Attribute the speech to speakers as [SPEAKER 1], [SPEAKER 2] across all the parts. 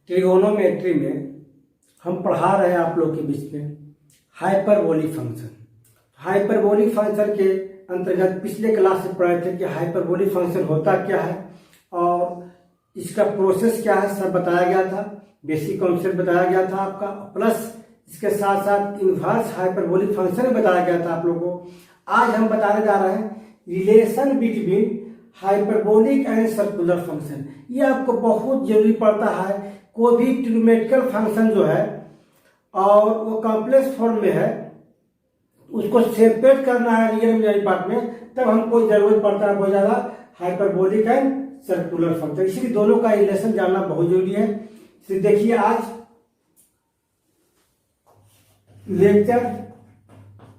[SPEAKER 1] Trigonometry में हम पढ़ा रहे हैं आप लोग के बीच में हाइपरबोलिक फंक्शन। हाइपरबोलिक फंक्शन के अंतर्गत पिछले क्लास में पढ़े थे कि हाइपरबोलिक फंक्शन होता क्या है और इसका प्रोसेस क्या है, सब बताया गया था। बेसिक कॉन्सेप्ट बताया गया था आपका, प्लस इसके साथ साथ इनवर्स हाइपरबोलिक फंक्शन भी बताया गया था आप लोगों को। आज हम बताने जा रहे हैं relation between hyperbolic and circular function. ये आपको बहुत जरूरी पड़ता है। कोई भी ट्रिग्नोमेट्रिकल फंक्शन जो है और वो कॉम्प्लेक्स फॉर्म में है, उसको सेपरेट करना है रियल इमेजिनरी पार्ट में, तब हमको जरूरत पड़ता है बहुत ज्यादा हाइपरबोलिक एंड सर्कुलर फंक्शन। इसलिए दोनों का रिलेशन जानना बहुत जरूरी है। तो देखिए आज लेक्चर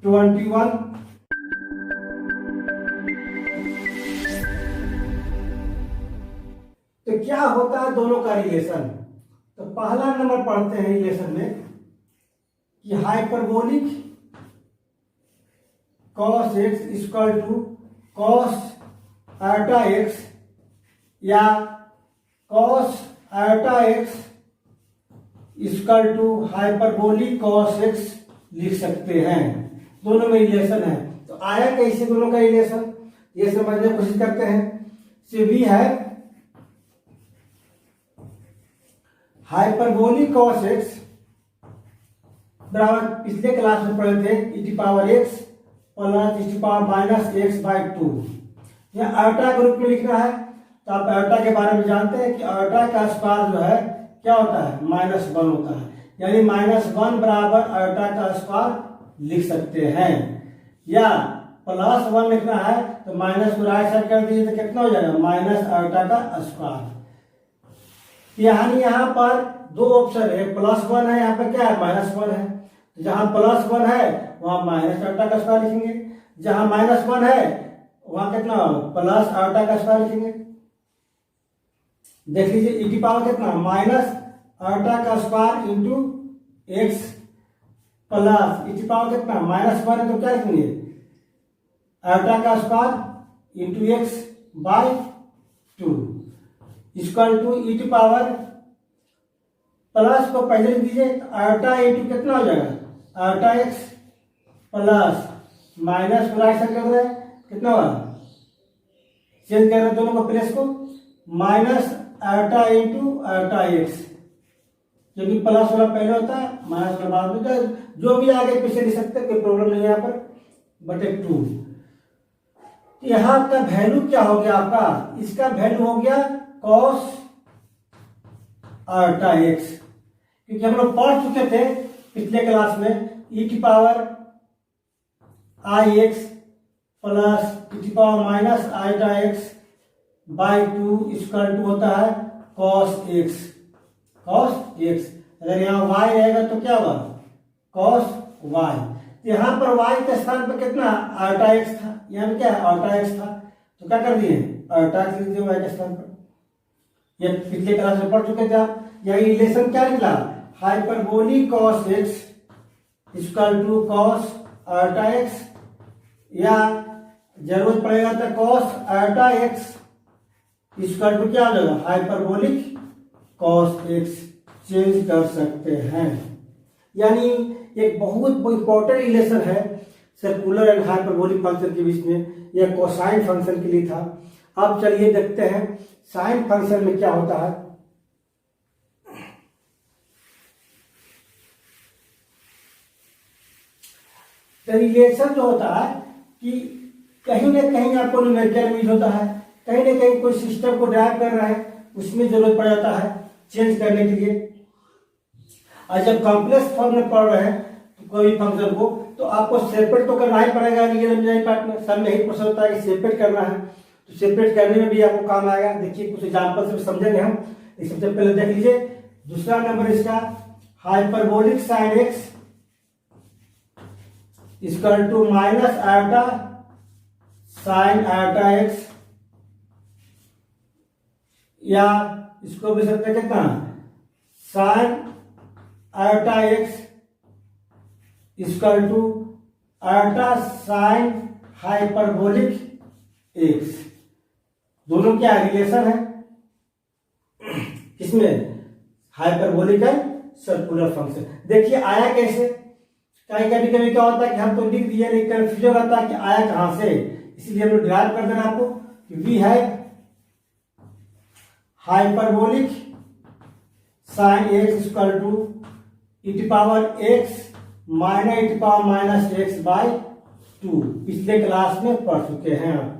[SPEAKER 1] 21 तो क्या होता है दोनों का रिलेशन। तो पहला नंबर पढ़ते हैं रिलेशन में कि hyperbolic cos x equal to cos iota x या cos iota x equal to hyperbolic cos x लिख सकते हैं। दोनों में रिलेशन है। तो आया कैसे दोनों का रिलेशन, ये समझने की कोशिश करते हैं। से भी है हाइपरबोलिक cos x बराबर पिछले क्लास में पढ़े थे e power x plus e power minus x by 2। यह आयोटा के रूप में लिखना है। तो आप आयोटा के बारे में जानते हैं कि आयोटा का स्क्वायर जो है क्या होता है, -1 होता है। यानी -1 बराबर आयोटा का स्क्वायर लिख सकते हैं, या +1 लिखना है तो माइनस को राइट साइड कर दीजिए तो कितना हो जाएगा, माइनस आयोटा का स्क्वायर। यहाँ पर दो ऑप्शन है, +1 है, यहाँ पर क्या है, -1 है। तो जहां +1 है वहां माइनस आयोटा का स्क्वायर लिखेंगे, जहां -1 है वहां कितना प्लस आयोटा का स्क्वायर लिखेंगे। देख लीजिए e की पावर कितना, माइनस आयोटा का square into x plus e की पावर कितना -1 है तो क्या लिखेंगे, आयोटा का square into x by 2 equal to e की पावर प्लस को पहले लिख दीजिए तो आयोटा इंटू कितना हो जाएगा, आयोटा एक्स प्लस माइनस को राइट साइड कर रहे हैं कितना होगा, चेंज कर रहे हैं दोनों को प्लस को, minus iota into iota x, क्योंकि प्लस वाला पहले होता है माइनस वाला बाद में, जो भी आगे पीछे लिख सकते हैं, कोई प्रॉब्लम नहीं है यहाँ पर, बटे 2। यहाँ का वैल्यू क्या हो गया आपका, इसका वैल्यू हो गया cos आयोटा एक्स, क्योंकि हम लोग पढ़ चुके थे पिछले क्लास में e की power i x plus e की power minus iota x by 2 equal to होता है cos x। अगर यहाँ y रहेगा तो क्या होगा, cos y। यहाँ पर y के स्थान पर कितना आयोटा x था, यहाँ क्या है आयोटा x था, तो क्या कर दिए आयोटा x लिख दिए y के स्थान पर। ये पिछले क्लास में पढ़ चुके थे आप। यही रिलेशन क्या निकला, hyperbolic cos x equal to cos iota x, या जरूरत पड़ेगा तो cos iota x equal to क्या हो जाएगा, हाइपरबोलिक cos x चेंज कर सकते हैं। यानी एक बहुत इंपॉर्टेंट रिलेशन है सर्कुलर एंड हाइपरबोलिक फंक्शन के बीच में। यह कोसाइन फंक्शन के लिए था। अब चलिए देखते हैं साइन फंक्शन में क्या होता है। तो रिलेशन जो होता है कि कहीं ना कहीं आपको न्यूमेरिकल यूज होता है, कहीं ना कहीं कोई सिस्टम को ड्राइव कर रहा है, उसमें जरूरत पड़ जाता है चेंज करने के लिए। और जब कॉम्प्लेक्स फॉर्म में पढ़ रहे हैं तो कोई भी फंक्शन को, तो आपको सेपरेट तो करना ही पड़ेगा रियल इमेजिनरी पार्ट में। सब में ही प्रश्न होता है कि सेपरेट करना है, तो सेपरेट करने में भी आपको काम आएगा। देखिए कुछ एग्जाम्पल से समझेंगे हम। सबसे पहले देख लीजिए दूसरा नंबर इसका, hyperbolic sine x equal to minus iota sine iota x, या इसको भी सकते कितना sine iota x equal to iota sine hyperbolic x. दोनों क्या रिलेशन है, किसमें हाइपरबोलिक एंड सर्कुलर फंक्शन। देखिए आया कैसे, कहीं कभी कभी क्या होता है कि हम तो लिख दिए लेकिन कंफ्यूजन रहता है कि आया कहां से, इसलिए हम लोग डिराइव कर देना आपको कि वी है hyperbolic sine x equal to e to power x minus e to power minus x by 2, पिछले क्लास में पढ़ चुके हैं आप।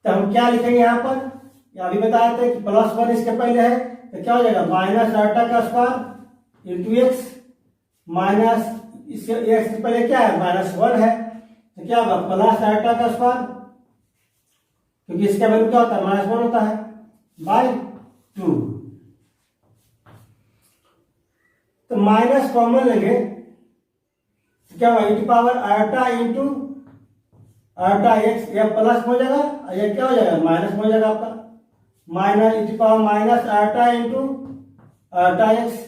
[SPEAKER 1] तो हम क्या लिखेंगे यहाँ पर, अभी बताए थे कि +1 इसके पहले है तो क्या हो जाएगा माइनस आटा का स्क्वायर इंटू एक्स माइनस इसके एक्स से पहले क्या है -1 है तो क्या होगा प्लस आटा का स्क्वायर, क्योंकि इसका वैल्यू क्या होता है -1 होता है बाई 2। तो माइनस कॉमन लेंगे तो क्या होगा ई टू पावर आटा इंटू आटा एक्स, या प्लस हो जाएगा या क्या हो जाएगा माइनस हो जाएगा आपका minus e to power minus iota into iota x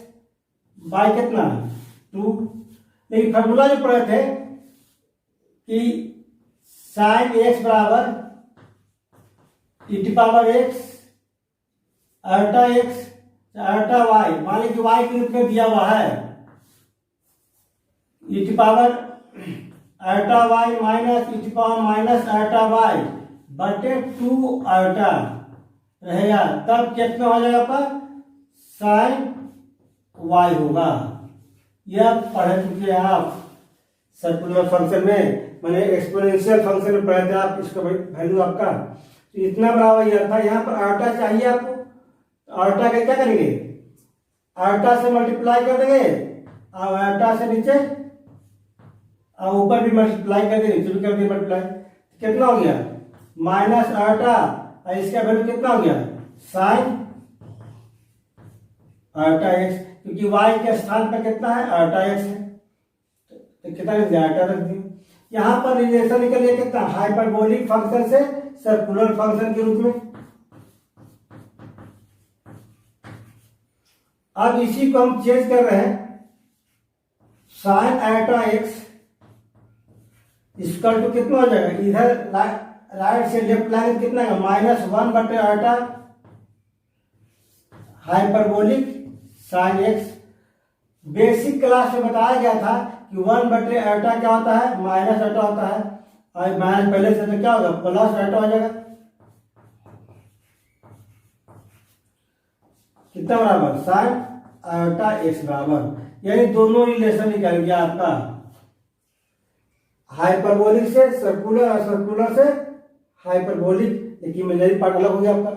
[SPEAKER 1] by कितना 2। लेकिन फॉर्मूला जो पढ़े थे कि साइन एक्स बराबर e to power x iota x iota y, मान लीजिए वाई के रूप में दिया हुआ है e to power iota y minus e to power minus iota y बटे 2 आटा रहेगा, तब कितना हो जाएगा पर साइन वाई होगा। यह पढ़ चुके हैं आप सर्कुलर फंक्शन में, मैंने एक्सपोनेंशियल फंक्शन में पढ़े थे आप, इसका वैल्यू आपका तो इतना बराबर यह था। यहाँ पर आटा चाहिए आपको, आटा का क्या करेंगे आटा से मल्टीप्लाई कर देंगे और आटा से नीचे और ऊपर भी मल्टीप्लाई कर देंगे, नीचे भी कर देंगे मल्टीप्लाई, कितना हो गया माइनस आटा और इसका वैल्यू कितना हो गया साइन आटा एक्स, क्योंकि y के स्थान पर कितना है आटा एक्स है तो कितना लिख दिया आटा रख दिया। यहां पर रिलेशन निकल गया कितना हाइपरबोलिक फंक्शन से सर्कुलर फंक्शन के रूप में। अब इसी को हम चेंज कर रहे हैं, साइन आटा एक्स इक्वल टू कितना हो जाएगा, इधर राइट से लेफ्ट लाइन कितना है -1 बटे आटा hyperbolic sine x. Basic class में बताया गया था कि 1 बटे आटा क्या होता है माइनस आटा होता है, और माइनस पहले से तो क्या होगा प्लस आटा हो जाएगा, कितना बराबर साइन आटा एक्स बराबर, यानी दोनों रिलेशन निकल गया आपका हाइपरबोलिक से सर्कुलर और सर्कुलर से हाइपरबोलिक, एक इमेजिनरी पार्ट अलग हो गया आपका।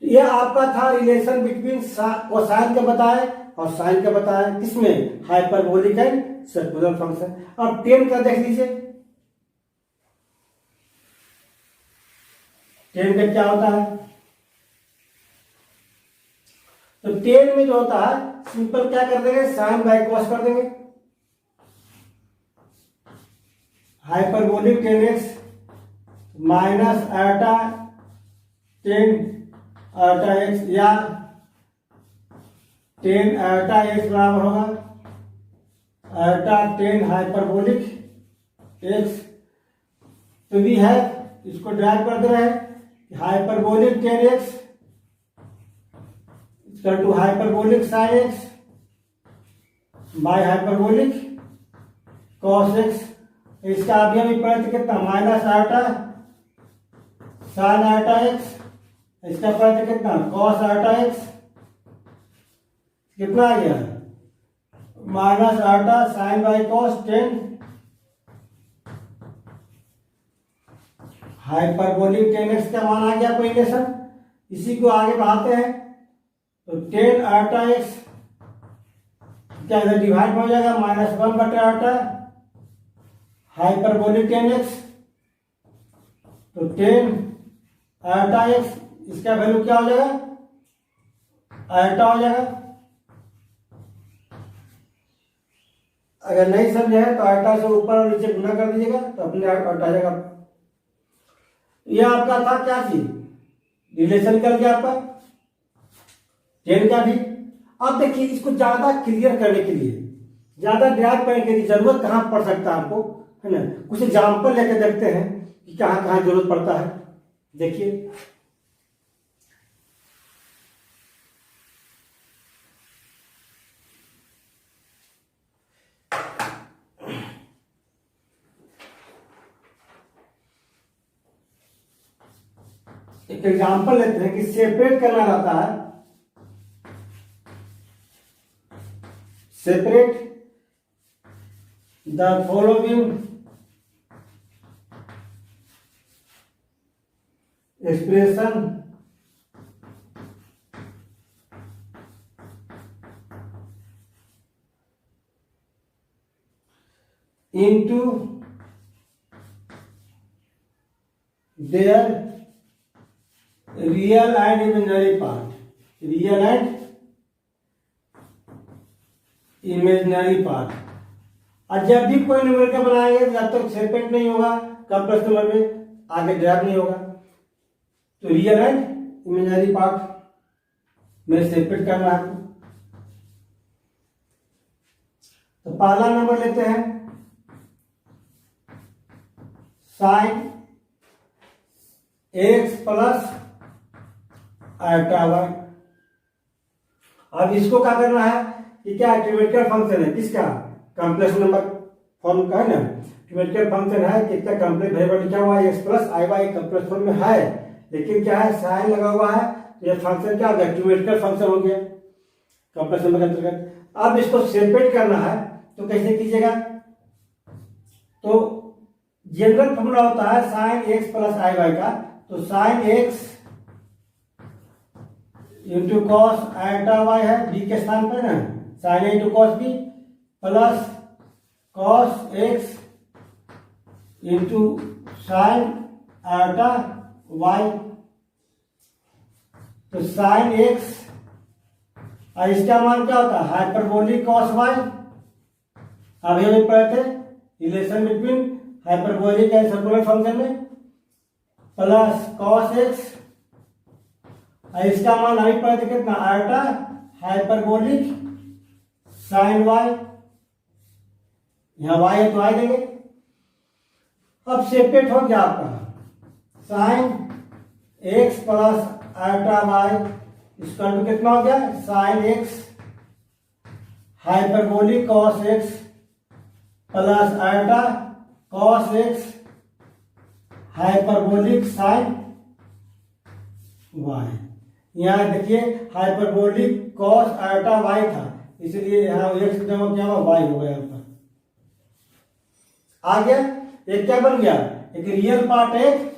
[SPEAKER 1] तो यह आपका था रिलेशन बिटवीन कोसाइन का बताए और साइन का बताए, किसमें हाइपरबोलिक एंड सर्कुलर फंक्शन। अब 10 का देख लीजिए, 10 का क्या होता है, तो 10 में जो होता है सिंपल क्या कर देंगे साइन बाय कॉस कर देंगे, हाइपरबोलिक 10x माइनस आटा 10 आटा x, या 10 आटा x बराबर होगा आटा 10 हाइपरबोलिक x। तो भी है इसको ड्राइव कर दे रहे हैं hyperbolic 10x equal to hyperbolic sine x by hyperbolic cos x। इसका अभी हम पढ़े थे कितना माइनस आटा साइन आटा एक्स, इसका पढ़े थे कितना कॉस आटा एक्स, कितना आ गया माइनस आटा sign by cos 10 hyperbolic 10x का मान आ गया कोई रिलेशन। इसी को आगे बढ़ाते हैं तो 10 आटा एक्स क्या इधर डिवाइड हो जाएगा -1 बटे आटा हाइपरबोलिक 10x, तो 10 आटा x इसका वैल्यू क्या हो जाएगा आटा हो जाएगा। अगर नहीं समझे है तो आटा से ऊपर और नीचे गुना कर दीजिएगा तो अपने आप आटा जाएगा। यह आपका था क्या चीज रिलेशन निकल गया आपका 10 का भी। अब देखिए इसको ज्यादा क्लियर करने के लिए, ज्यादा ड्राइव करने के लिए जरूरत कहां पड़ सकता है आपको, है ना, कुछ एग्जाम्पल लेकर देखते हैं कि कहां कहां जरूरत पड़ता है। देखिए एक एग्जांपल लेते हैं कि सेपरेट करना रहता है, separate the following expression into their real and imaginary part, real and imaginary part। और जब भी कोई न्यूमेरिकल बनाएंगे जब तक सेपरेट नहीं होगा कंप्लेक्स नंबर में आगे ड्राइव नहीं होगा। तो रियल एंड इमेजिनरी पार्ट में सेपरेट करना है। तो पहला नंबर लेते हैं sine x plus iota y. अब इसको क्या करना है कि क्या ट्रिमेटिकल फंक्शन है, किसका, कॉम्प्लेक्स नंबर फॉर्म का है ना। ट्रिमेटिकल फंक्शन है, कितना कॉम्प्लेक्स वेरिएबल लिखा हुआ है x plus i Y complex form में है, लेकिन क्या है साइन लगा हुआ है, तो ये फंक्शन क्या हो गया, ट्रिमेटिकल फंक्शन हो गया कॉम्प्लेक्स नंबर के अंतर्गत। अब इसको सेपरेट करना है तो कैसे कीजिएगा, तो जनरल फॉर्मूला होता है sine x plus i y का। तो sine x into cos iota y है बी के स्थान पर ना, sine A into cos B plus cos x into sine iota y. तो साइन एक्स और इसका मान क्या होता है हाइपरबोलिक कॉस वाई। अभी हम पढ़े थे relation between hyperbolic and circular function में, प्लस कॉस एक्स और इसका मान अभी पढ़े थे कितना आइटा हाइपरबोलिक साइन वाई। यहां वाई है तो आई देंगे। अब सेपरेट हो गया आपका sine x plus iota y, इसका तो कितना हो गया sine x hyperbolic cos x plus iota cos x hyperbolic sine y. यहां देखिए हाइपरबोलिक कॉस आइटा वाई था, इसलिए यहां एक्स जमा क्या हुआ वाई हो गया यहाँ पर आ गया। एक क्या बन गया, एक रियल पार्ट एक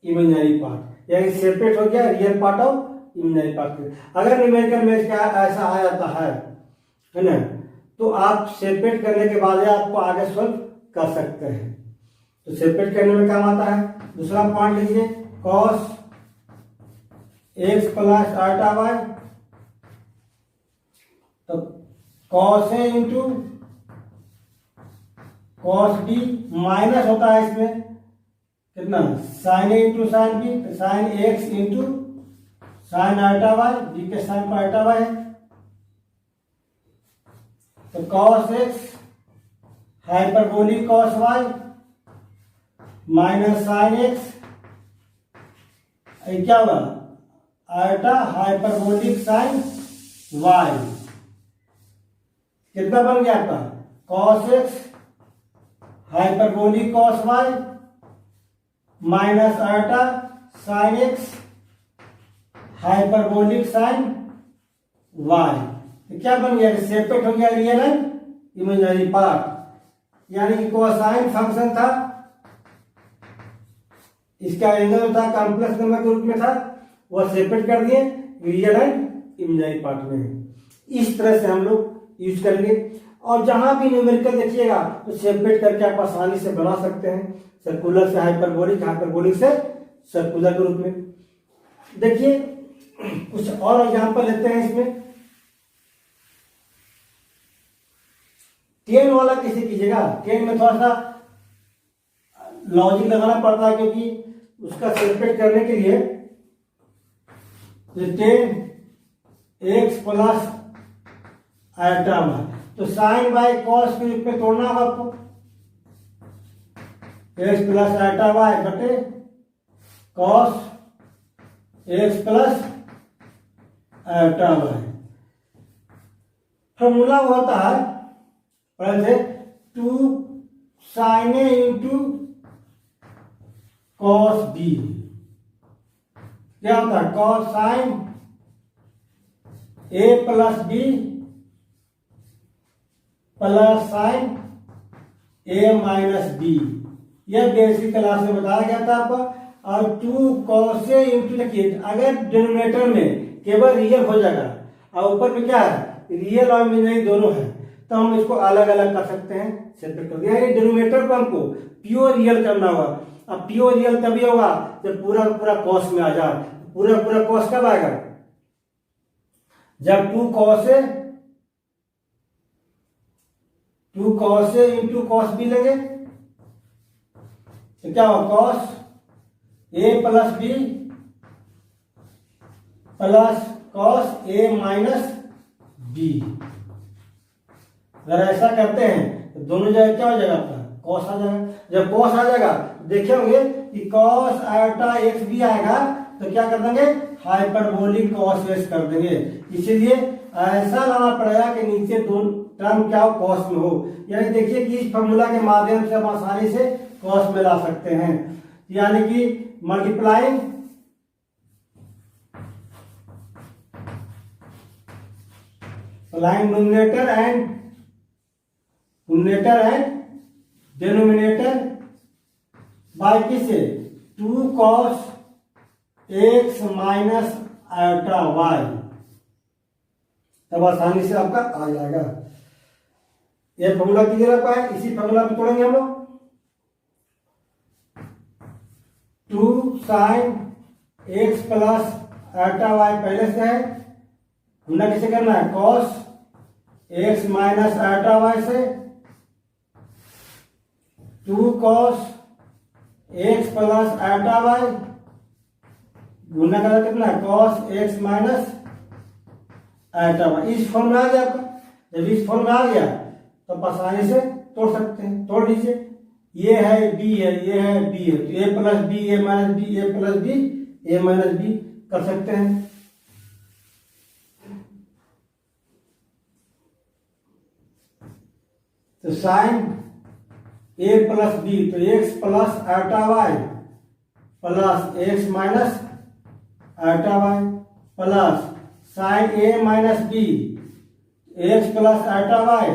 [SPEAKER 1] इमेजिनरी पार्ट, यानी सेपरेट हो गया real part of imaginary part. अगर न्यूमेरिकल में क्या ऐसा आ जाता है ना, तो आप सेपरेट करने के बाद आपको आगे सॉल्व कर सकते हैं। तो सेपरेट करने में काम आता है। दूसरा पॉइंट लीजिए cos x plus iota y, तो cos A into cos B minus होता है इसमें कितना sine A into sine B, तो sine x into sine iota y, B के साइन पर आइटा वाई है। तो cos x hyperbolic cos y minus sine x, क्या होगा आइटा हाइपरबोलिक साइन वाई। कितना बन गया आपका cos x hyperbolic cos y minus iota sine x hyperbolic sine y. तो क्या बन गया सेपरेट हो गया रियल एंड इमेजिनरी पार्ट, यानी कि कोसाइन फंक्शन था, इसका एंगल था कॉम्प्लेक्स नंबर के रूप में था, वह सेपरेट कर दिए रियल एंड इमेजिनरी पार्ट में। इस तरह से हम लोग यूज करेंगे। और जहां भी न्यूमेरिकल देखिएगा तो सेपरेट करके आप आसानी से बना सकते हैं, सर्कुलर से हाइपरबोलिक, हाइपरबोलिक से सर्कुलर के रूप में। देखिए कुछ और एग्जांपल लेते हैं इसमें। 10 वाला कैसे कीजिएगा, 10 में थोड़ा सा लॉजिक लगाना पड़ता है, क्योंकि उसका सेपरेट करने के लिए 10 एक्स प्लस आइटा वाई, तो साइन बाई कॉस के रूप में तोड़ना होगा आपको, एक्स प्लस आइटा वाई बटे cos x plus iota y. Formula होता है पहले 2 sine A into cos B, क्या होता है cos sine A plus B plus sine A minus B. यह बेसिक क्लास में बताया गया था आपको। और 2 cos ए इंटू लिखिए, अगर डिनोमिनेटर में केवल रियल हो जाएगा और ऊपर में क्या है रियल और इमेजिनरी दोनों है, तो हम इसको अलग अलग कर सकते हैं, सेपरेट कर दिया। यानी डिनोमिनेटर को हमको प्योर रियल करना होगा। अब प्योर रियल तभी होगा जब पूरा पूरा कॉस में आ जाए। पूरा पूरा कॉस कब आएगा, जब 2 cos ए इंटू cos बी लेंगे तो क्या होगा cos ए प्लस बी प्लस cos ए माइनस बी। अगर ऐसा करते हैं तो दोनों जगह क्या हो जाएगा आपका कॉस आ जाएगा। जब कॉस आ जाएगा देखे होंगे कि कॉस आयोटा एक्स भी आएगा तो क्या कर देंगे हाइपरबोलिक कॉस एक्स कर देंगे। इसीलिए ऐसा लाना पड़ेगा कि नीचे दो टर्म क्या हो कॉस में हो। यानी देखिए कि इस फॉर्मूला के माध्यम से हम आसानी से कॉस में ला सकते हैं। यानी कि multiplying numerator and denominator by किसे 2 cos x minus iota y, तब आसानी से आपका आ जाएगा। यह फॉर्मूला क्लियर रखा है। इसी फॉर्मूला में तोड़ेंगे हम लोग 2 sin x plus iota y पहले से है, हमने कैसे करना है cos x minus iota y से 2 cos x plus iota y गुना करना कितना cos x minus iota y। इस फॉर्म में आ गया आपका। जब इस फॉर्म में आ गया तो आप आसानी से तोड़ सकते हैं। तोड़ लीजिए, ये है बी है, ये है बी है, तो A plus B A minus B A plus B A minus B कर सकते हैं। तो साइन ए प्लस बी तो x plus iota y plus x minus iota y plus sine A minus B x plus iota y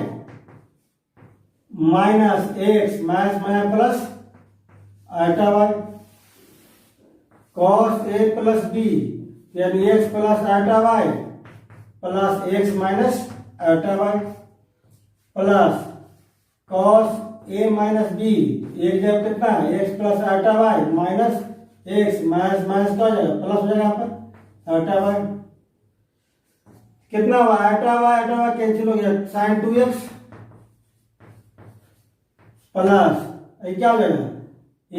[SPEAKER 1] minus x minus minus plus iota y cos A plus B यानी x plus iota y plus x minus iota y plus cos A minus B एक जगह कितना है x plus iota y minus x minus minus क्या हो जाएगा plus हो जाएगा यहाँ पर आयोटा वाई। कितना हुआ आयोटा वाई कैंसिल हो गया साइन 2x प्लस क्या हो जाएगा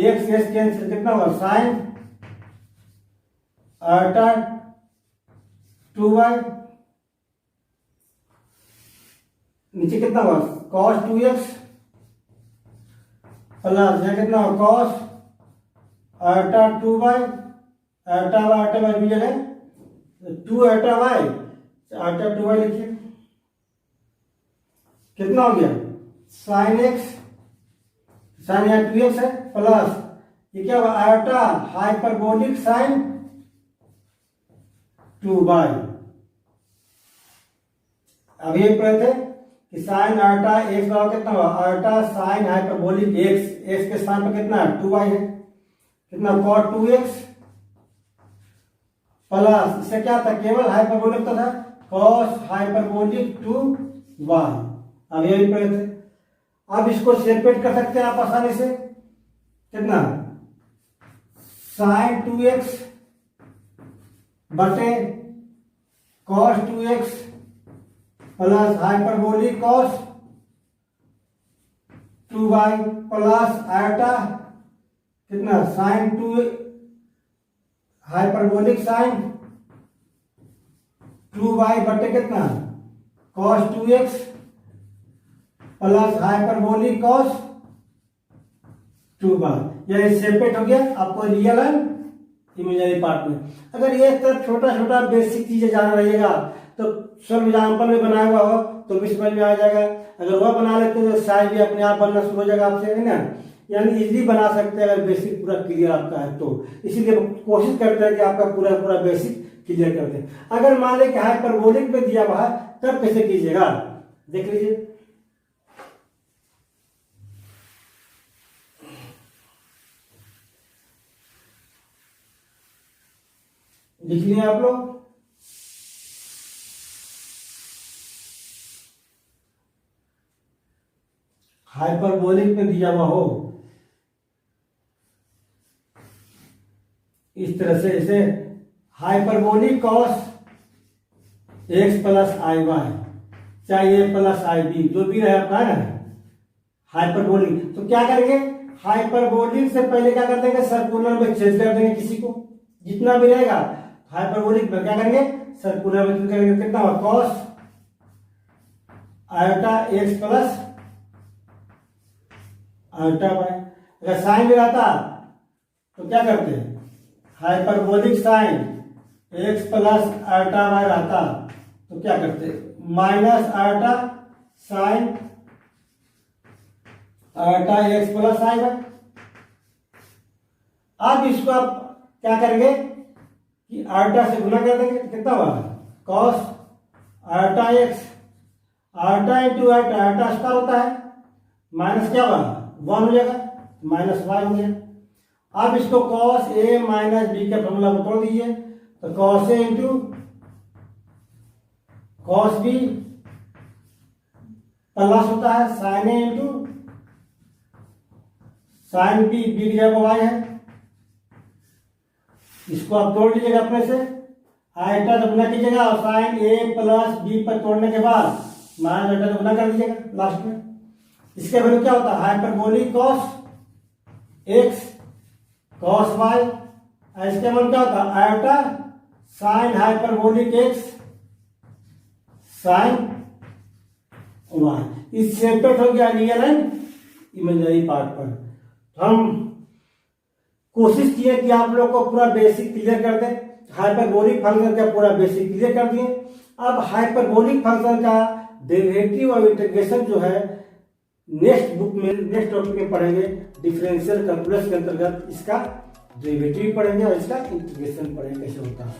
[SPEAKER 1] एक्स एक्स कैंसिल कितना हुआ साइन आयोटा 2y नीचे कितना हुआ cos 2x प्लस यहाँ कितना हुआ cos iota 2y iota y भी जगह 2 आयोटा y आयोटा 2y लिखिए कितना हो गया साइन x साइन यहाँ 2x है प्लस ये क्या हुआ आयोटा हाइपरबोलिक साइन 2y। अब ये पढ़े थे कि साइन आयोटा एक्स बराबर कितना हुआ iota sine hyperbolic x x के स्थान पर कितना है 2y है कितना cos 2x प्लस इससे क्या था केवल हाइपरबोलिक था cos हाइपरबोलिक 2y। अब ये भी पढ़े थे। अब इसको सेपरेट कर सकते हैं आप आसानी से कितना साइन 2x बटे cos 2x plus hyperbolic cos 2y plus iota कितना साइन 2 हाइपरबोलिक साइन 2y बटे कितना cos 2x plus hyperbolic cos 2y। यह सेपरेट हो गया आपको रियल एंड इमेजिनरी पार्ट में। अगर ये तरफ छोटा छोटा बेसिक चीजें जाना रहेगा तो सब एग्जाम्पल में बनाया हुआ हो तो भी समझ में आ जाएगा। अगर वह बना लेते तो शायद भी अपने आप बनना शुरू हो जाएगा आपसे है ना। यानी इजीली बना सकते हैं अगर बेसिक पूरा क्लियर आपका है तो। इसीलिए कोशिश करते हैं कि आपका पूरा पूरा बेसिक क्लियर कर दें। अगर मान लें कि हाइपरबोलिक में दिया हुआ है तब कैसे कीजिएगा, देख लीजिए। लिख लिए आप लोग। हाइपरबोलिक में दिया हुआ हो इस तरह से, इसे hyperbolic cos x plus i Y, चाहे ए प्लस आई बी जो भी रहे आपका है ना हाइपरबोलिक। तो क्या करेंगे, हाइपरबोलिक से पहले क्या कर देंगे, सर्कुलर में चेंज कर देंगे किसी को, जितना भी रहेगा हाइपरबोलिक में क्या करेंगे, सर्कुलर में चेंज करेंगे। कितना हुआ, cos iota x plus iota y. अगर साइन में रहता तो क्या करते हैं, hyperbolic sine x plus iota y रहता तो क्या करते, minus iota sine iota x plus i y. अब इसको आप क्या करेंगे कि आयोटा से गुना कर देंगे, कितना हुआ, cos iota x, iota into iota, iota square होता है, माइनस क्या हुआ 1 हो जाएगा, माइनस वाई हो गया। अब इसको कॉस ए माइनस बी के फॉर्मूला को तोड़ दीजिए, तो cos A into cos B plus होता है sign A into sine B, B की जगह वाई है। इसको आप तोड़ लीजिएगा अपने से, आयटा से गुना कीजिएगा और साइन ए प्लस बी पर तोड़ने के बाद माइनस आयटा से गुना कर दीजिएगा लास्ट में। इसके वैल्यू क्या होता है, hyperbolic cos x cos y, इसके मान क्या होता है, iota sine hyperbolic x sine y. इस सेपरेट हो गया रियल एंड इमेजिनरी पार्ट पर। हम कोशिश किए कि आप लोग को पूरा बेसिक क्लियर कर दें, हाइपरबोलिक फंक्शन का पूरा बेसिक क्लियर कर दिए। अब हाइपरबोलिक फंक्शन का डेरिवेटिव और इंटीग्रेशन जो है नेक्स्ट बुक में, नेक्स्ट टॉपिक में पढ़ेंगे। डिफरेंशियल कैलकुलस के अंतर्गत इसका डेरिवेटिव पढ़ेंगे और इसका इंटीग्रेशन पढ़ेंगे कैसे होता है।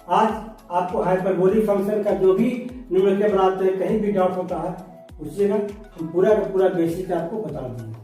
[SPEAKER 1] आज आपको हाइपरबोलिक फंक्शन का जो भी न्यूमेरिकल बनाते हैं, कहीं भी डाउट होता है पूछिएगा, हम पूरा का पूरा बेसिक आपको बता देंगे।